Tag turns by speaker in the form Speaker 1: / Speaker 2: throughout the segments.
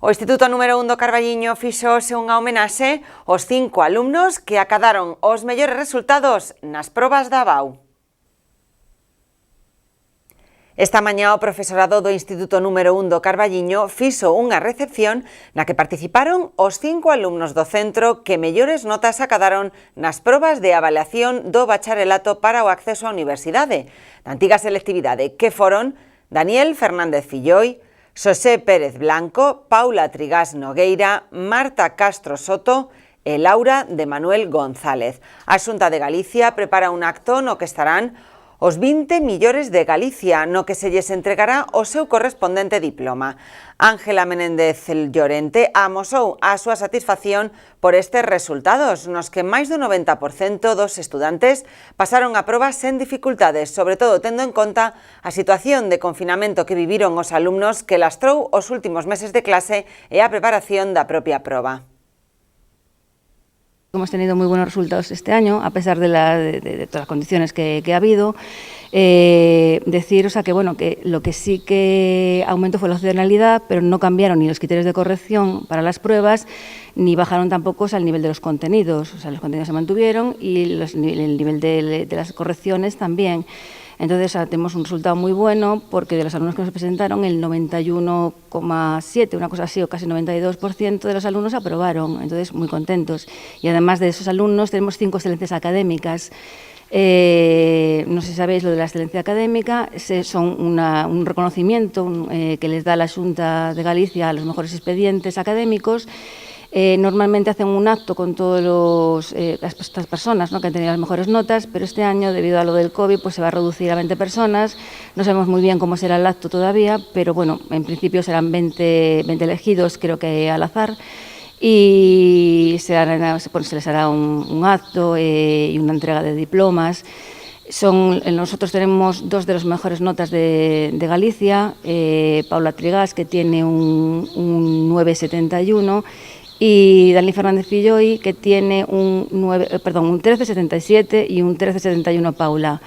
Speaker 1: O Instituto número 1 do Carballiño fixose unha homenaxe aos 5 alumnos que acadaron os mellores resultados nas probas da ABAU. Esta mañá o profesorado do Instituto número 1 do Carballiño fixo unha recepción na que participaron os 5 alumnos do centro que mellores notas acadaron nas probas de avaliación do bacharelato para o acceso á universidade, da antiga selectividade, que foron Daniel Fernández Filloi, Xosé Pérez Blanco, Paula Trigás Nogueira, Marta Castro Soto e Laura de Manuel González. A Xunta de Galicia prepara un acto no que estarán os 20 millores de Galicia, no que se lles entregará o seu correspondente diploma. Ángela Menéndez Llorente amosou a súa satisfacción por estes resultados, nos que máis do 90% dos estudantes pasaron a proba sen dificultades, sobre todo tendo en conta a situación de confinamento que viviron os alumnos que lastrou os últimos meses de clase e a preparación da propia proba.
Speaker 2: Hemos tenido muy buenos resultados este año, a pesar de todas las condiciones que ha habido. Deciros que, bueno, que lo que sí que aumentó fue la opcionalidad, pero no cambiaron ni los criterios de corrección para las pruebas, ni bajaron tampoco al nivel de los contenidos. O sea, los contenidos se mantuvieron y el nivel de las correcciones también. Entonces, tenemos un resultado muy bueno porque de los alumnos que nos presentaron, el 91,7, una cosa así, o casi 92% de los alumnos aprobaron. Entonces, muy contentos. Y además de esos alumnos, tenemos 5 excelencias académicas. No sé si sabéis lo de la excelencia académica, son un reconocimiento que les da la Xunta de Galicia a los mejores expedientes académicos. Normalmente hacen un acto con todas estas personas, ¿no?, que han tenido las mejores notas, pero este año, debido a lo del COVID, pues se va a reducir a 20 personas. No sabemos muy bien cómo será el acto todavía, pero bueno, en principio serán 20 elegidos, creo que al azar, y se les hará un acto y una entrega de diplomas. Nosotros tenemos 2 de las mejores notas de Galicia, Paula Trigás, que tiene un 9,71, y Daniel Fernández Filloi, que tiene un 13,77 y un 13,71 Paula,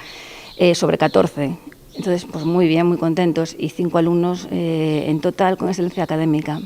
Speaker 2: sobre 14. Entonces, pues muy bien, muy contentos, y 5 alumnos en total con excelencia académica.